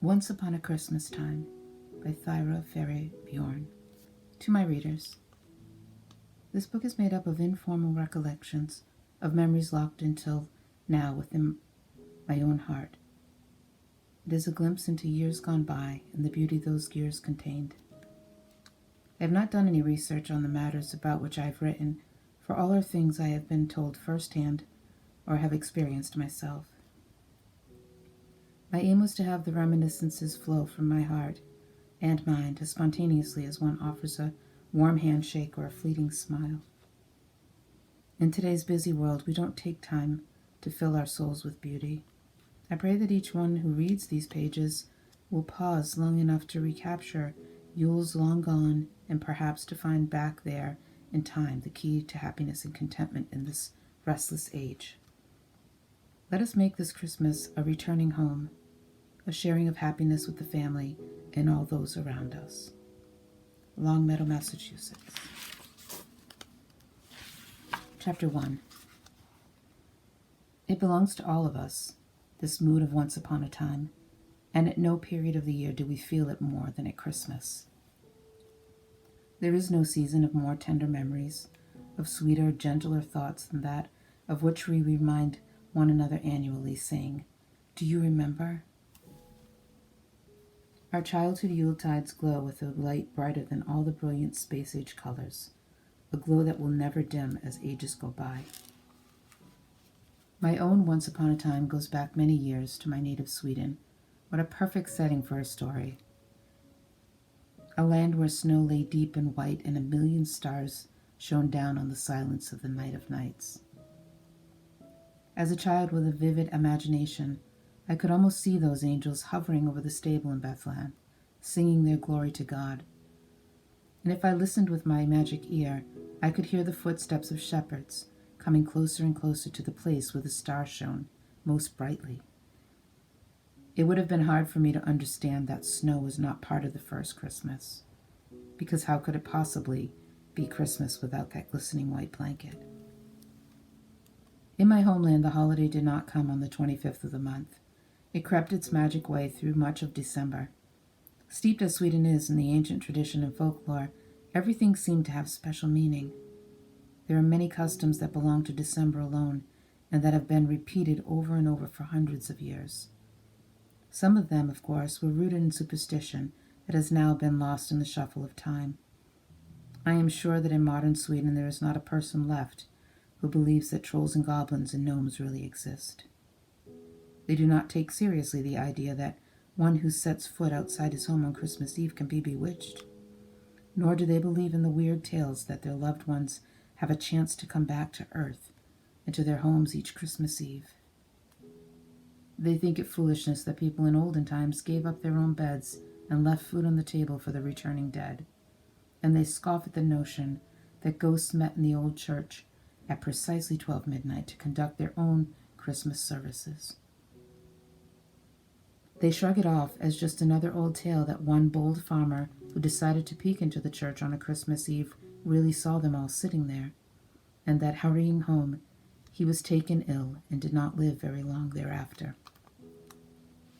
Once Upon a Christmas Time by Thyra Ferré Bjorn. To my readers, this book is made up of informal recollections of memories locked until now within my own heart. It is a glimpse into years gone by and the beauty those years contained. I have not done any research on the matters about which I have written, for all are things I have been told firsthand or have experienced myself. My aim was to have the reminiscences flow from my heart and mind as spontaneously as one offers a warm handshake or a fleeting smile. In today's busy world, we don't take time to fill our souls with beauty. I pray that each one who reads these pages will pause long enough to recapture Yule's long gone and perhaps to find back there in time the key to happiness and contentment in this restless age. Let us make this Christmas a returning home, a sharing of happiness with the family and all those around us. Longmeadow, Massachusetts. Chapter 1. It belongs to all of us, this mood of once upon a time, and at no period of the year do we feel it more than at Christmas. There is no season of more tender memories, of sweeter, gentler thoughts than that of which we remind one another annually, saying, "Do you remember?" Our childhood Yuletides glow with a light brighter than all the brilliant space-age colors, a glow that will never dim as ages go by. My own once upon a time goes back many years to my native Sweden. What a perfect setting for a story. A land where snow lay deep and white and a million stars shone down on the silence of the night of nights. As a child with a vivid imagination, I could almost see those angels hovering over the stable in Bethlehem, singing their glory to God. And if I listened with my magic ear, I could hear the footsteps of shepherds coming closer and closer to the place where the star shone most brightly. It would have been hard for me to understand that snow was not part of the first Christmas, because how could it possibly be Christmas without that glistening white blanket? In my homeland, the holiday did not come on the 25th of the month. It crept its magic way through much of December. Steeped as Sweden is in the ancient tradition and folklore, everything seemed to have special meaning. There are many customs that belong to December alone, and that have been repeated over and over for hundreds of years. Some of them, of course, were rooted in superstition that has now been lost in the shuffle of time. I am sure that in modern Sweden there is not a person left who believes that trolls and goblins and gnomes really exist. They do not take seriously the idea that one who sets foot outside his home on Christmas Eve can be bewitched. Nor do they believe in the weird tales that their loved ones have a chance to come back to Earth and to their homes each Christmas Eve. They think it foolishness that people in olden times gave up their own beds and left food on the table for the returning dead. And they scoff at the notion that ghosts met in the old church at precisely 12 midnight to conduct their own Christmas services. They shrug it off as just another old tale that one bold farmer who decided to peek into the church on a Christmas Eve really saw them all sitting there, and that hurrying home, he was taken ill and did not live very long thereafter.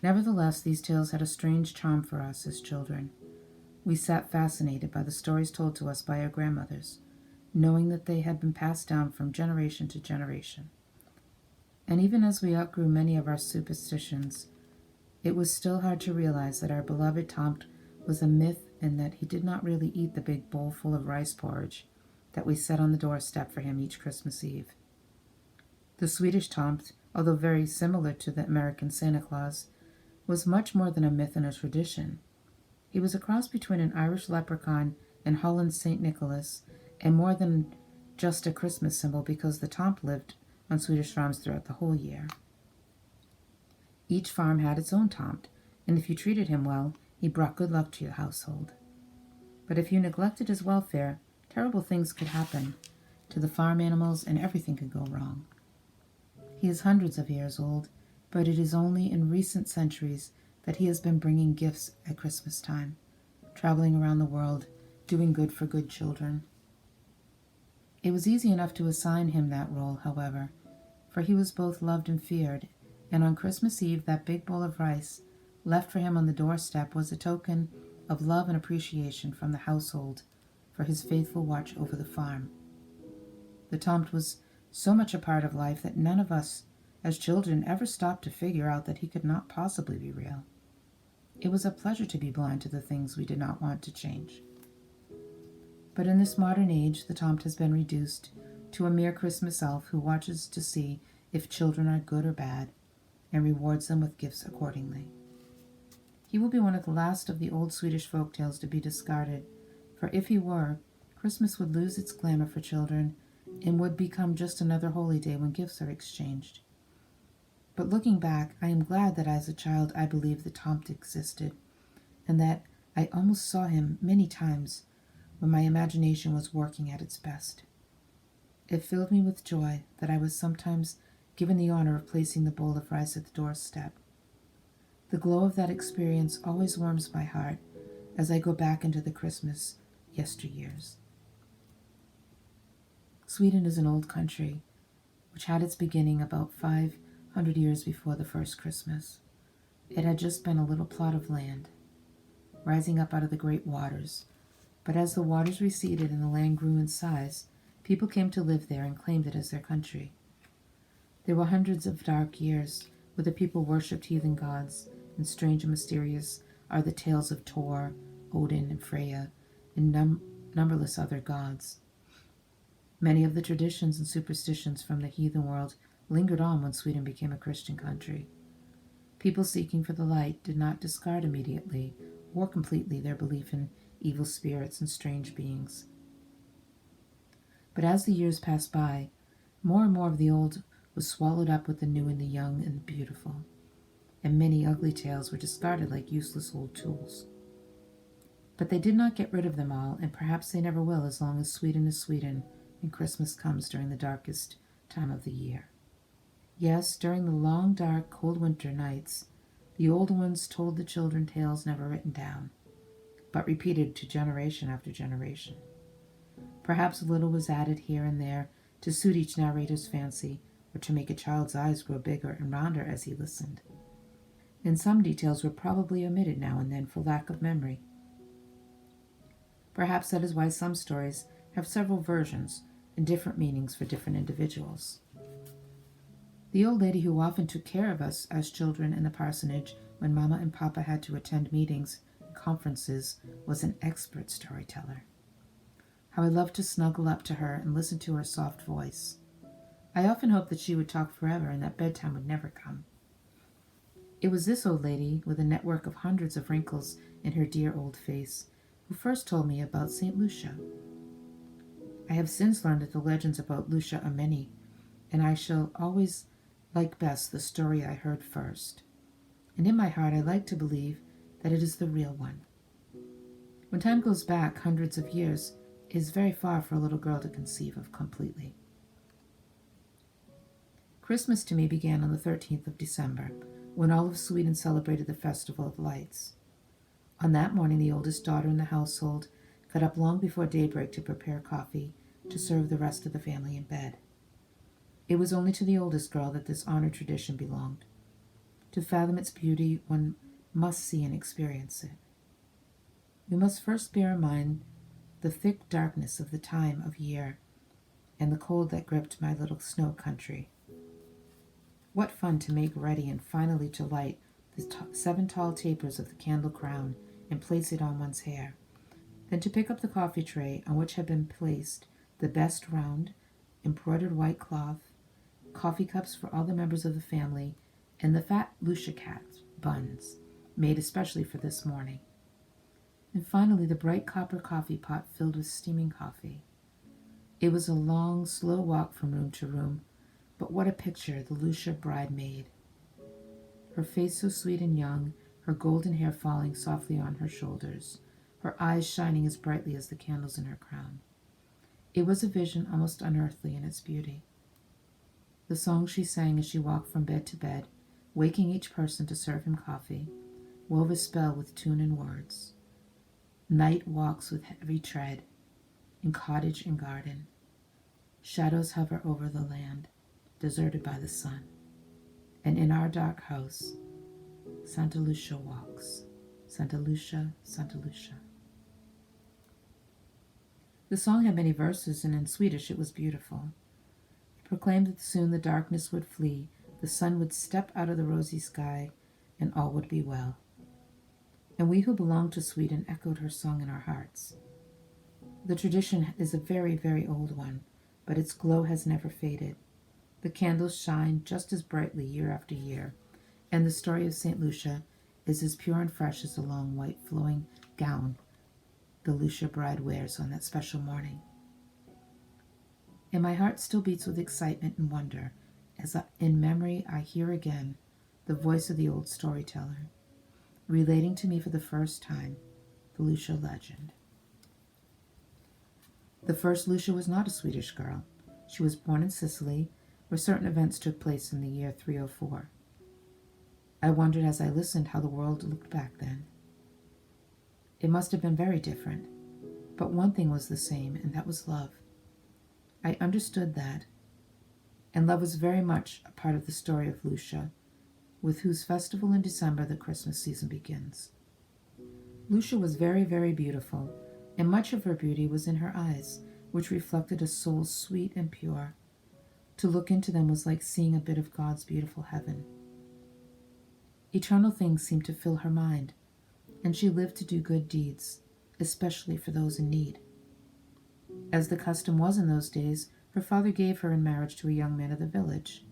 Nevertheless, these tales had a strange charm for us as children. We sat fascinated by the stories told to us by our grandmothers, knowing that they had been passed down from generation to generation. And even as we outgrew many of our superstitions, it was still hard to realize that our beloved Tomt was a myth and that he did not really eat the big bowl full of rice porridge that we set on the doorstep for him each Christmas Eve. The Swedish Tomt, although very similar to the American Santa Claus, was much more than a myth and a tradition. He was a cross between an Irish leprechaun and Holland's St. Nicholas, and more than just a Christmas symbol because the Tomt lived on Swedish farms throughout the whole year. Each farm had its own Tomt, and if you treated him well, he brought good luck to your household. But if you neglected his welfare, terrible things could happen to the farm animals and everything could go wrong. He is hundreds of years old, but it is only in recent centuries that he has been bringing gifts at Christmas time, traveling around the world, doing good for good children. It was easy enough to assign him that role, however, for he was both loved and feared, and on Christmas Eve that big bowl of rice left for him on the doorstep was a token of love and appreciation from the household for his faithful watch over the farm. The Tomt was so much a part of life that none of us, as children, ever stopped to figure out that he could not possibly be real. It was a pleasure to be blind to the things we did not want to change. But in this modern age, the Tomt has been reduced to a mere Christmas elf who watches to see if children are good or bad and rewards them with gifts accordingly. He will be one of the last of the old Swedish folk tales to be discarded, for if he were, Christmas would lose its glamour for children and would become just another holy day when gifts are exchanged. But looking back, I am glad that as a child I believed the Tomt existed, and that I almost saw him many times when my imagination was working at its best. It filled me with joy that I was sometimes given the honor of placing the bowl of rice at the doorstep. The glow of that experience always warms my heart as I go back into the Christmas yesteryears. Sweden is an old country, which had its beginning about 500 years before the first Christmas. It had just been a little plot of land, rising up out of the great waters. But as the waters receded and the land grew in size, people came to live there and claimed it as their country. There were hundreds of dark years where the people worshipped heathen gods, and strange and mysterious are the tales of Thor, Odin, and Freya, and numberless other gods. Many of the traditions and superstitions from the heathen world lingered on when Sweden became a Christian country. People seeking for the light did not discard immediately or completely their belief in evil spirits and strange beings. But as the years passed by, more and more of the old was swallowed up with the new and the young and the beautiful, and many ugly tales were discarded like useless old tools. But they did not get rid of them all, and perhaps they never will as long as Sweden is Sweden and Christmas comes during the darkest time of the year. Yes, during the long, dark, cold winter nights, the old ones told the children tales never written down, but repeated to generation after generation. Perhaps a little was added here and there to suit each narrator's fancy, or to make a child's eyes grow bigger and rounder as he listened. And some details were probably omitted now and then for lack of memory. Perhaps that is why some stories have several versions and different meanings for different individuals. The old lady who often took care of us as children in the parsonage when Mama and Papa had to attend meetings and conferences was an expert storyteller. How I loved to snuggle up to her and listen to her soft voice. I often hoped that she would talk forever and that bedtime would never come. It was this old lady, with a network of hundreds of wrinkles in her dear old face, who first told me about St. Lucia. I have since learned that the legends about Lucia are many, and I shall always like best the story I heard first. And in my heart I like to believe that it is the real one. When time goes back hundreds of years, it is very far for a little girl to conceive of completely. Christmas to me began on the 13th of December, when all of Sweden celebrated the Festival of Lights. On that morning, the oldest daughter in the household got up long before daybreak to prepare coffee to serve the rest of the family in bed. It was only to the oldest girl that this honored tradition belonged. To fathom its beauty, one must see and experience it. We must first bear in mind the thick darkness of the time of year and the cold that gripped my little snow country. What fun to make ready and finally to light the 7 tall tapers of the candle crown and place it on one's hair, then to pick up the coffee tray on which had been placed the best round, embroidered white cloth, coffee cups for all the members of the family, and the fat Lucia cat buns, made especially for this morning. And finally the bright copper coffee pot filled with steaming coffee. It was a long, slow walk from room to room, but what a picture the Lucia bride made. Her face so sweet and young, her golden hair falling softly on her shoulders, her eyes shining as brightly as the candles in her crown. It was a vision almost unearthly in its beauty. The songs she sang as she walked from bed to bed, waking each person to serve him coffee, wove a spell with tune and words. Night walks with heavy tread, in cottage and garden. Shadows hover over the land, deserted by the sun. And in our dark house, Santa Lucia walks. Santa Lucia, Santa Lucia. The song had many verses, and in Swedish it was beautiful. It proclaimed that soon the darkness would flee, the sun would step out of the rosy sky, and all would be well. And we who belonged to Sweden echoed her song in our hearts. The tradition is a very, very old one, but its glow has never faded. The candles shine just as brightly year after year, and the story of St. Lucia is as pure and fresh as the long white flowing gown the Lucia bride wears on that special morning. And my heart still beats with excitement and wonder as in memory I hear again the voice of the old storyteller, relating to me for the first time the Lucia legend. The first Lucia was not a Swedish girl. She was born in Sicily, where certain events took place in the year 304. I wondered as I listened how the world looked back then. It must have been very different, but one thing was the same, and that was love. I understood that, and love was very much a part of the story of Lucia, with whose festival in December the Christmas season begins. Lucia was very, very beautiful, and much of her beauty was in her eyes, which reflected a soul sweet and pure. To look into them was like seeing a bit of God's beautiful heaven. Eternal things seemed to fill her mind, and she lived to do good deeds, especially for those in need. As the custom was in those days, her father gave her in marriage to a young man of the village.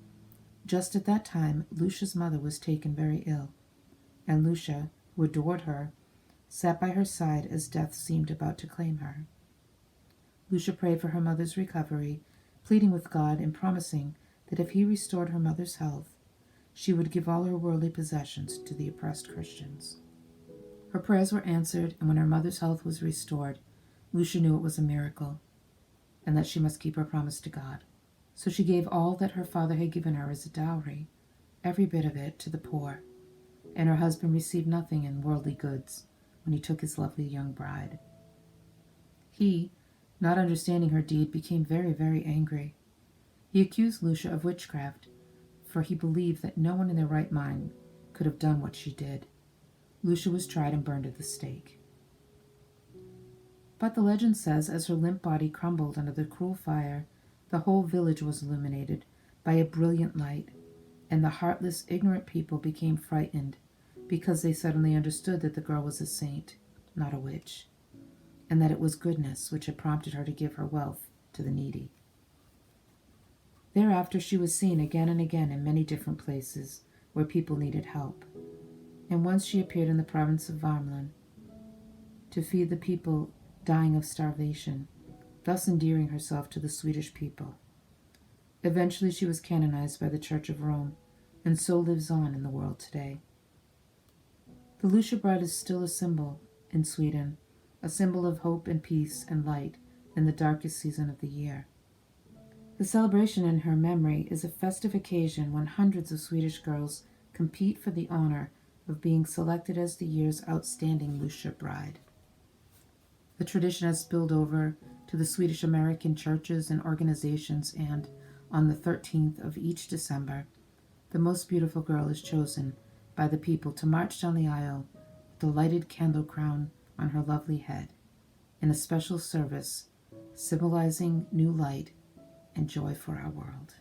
Just at that time, Lucia's mother was taken very ill, and Lucia, who adored her, sat by her side as death seemed about to claim her. Lucia prayed for her mother's recovery, pleading with God and promising that if he restored her mother's health, she would give all her worldly possessions to the oppressed Christians. Her prayers were answered, and when her mother's health was restored, Lucia knew it was a miracle, and that she must keep her promise to God. So she gave all that her father had given her as a dowry, every bit of it, to the poor, and her husband received nothing in worldly goods when he took his lovely young bride. He, not understanding her deed, became very, very angry. He accused Lucia of witchcraft, for he believed that no one in their right mind could have done what she did. Lucia was tried and burned at the stake. But the legend says, as her limp body crumbled under the cruel fire, the whole village was illuminated by a brilliant light, and the heartless, ignorant people became frightened because they suddenly understood that the girl was a saint, not a witch, and that it was goodness which had prompted her to give her wealth to the needy. Thereafter she was seen again and again in many different places where people needed help, and once she appeared in the province of Värmland to feed the people dying of starvation, thus endearing herself to the Swedish people. Eventually she was canonized by the Church of Rome, and so lives on in the world today. The Lucia bride is still a symbol in Sweden, a symbol of hope and peace and light in the darkest season of the year. The celebration in her memory is a festive occasion when hundreds of Swedish girls compete for the honor of being selected as the year's outstanding Lucia bride. The tradition has spilled over to the Swedish American churches and organizations, and on the 13th of each December, the most beautiful girl is chosen by the people to march down the aisle with the lighted candle crown on her lovely head in a special service symbolizing new light and joy for our world.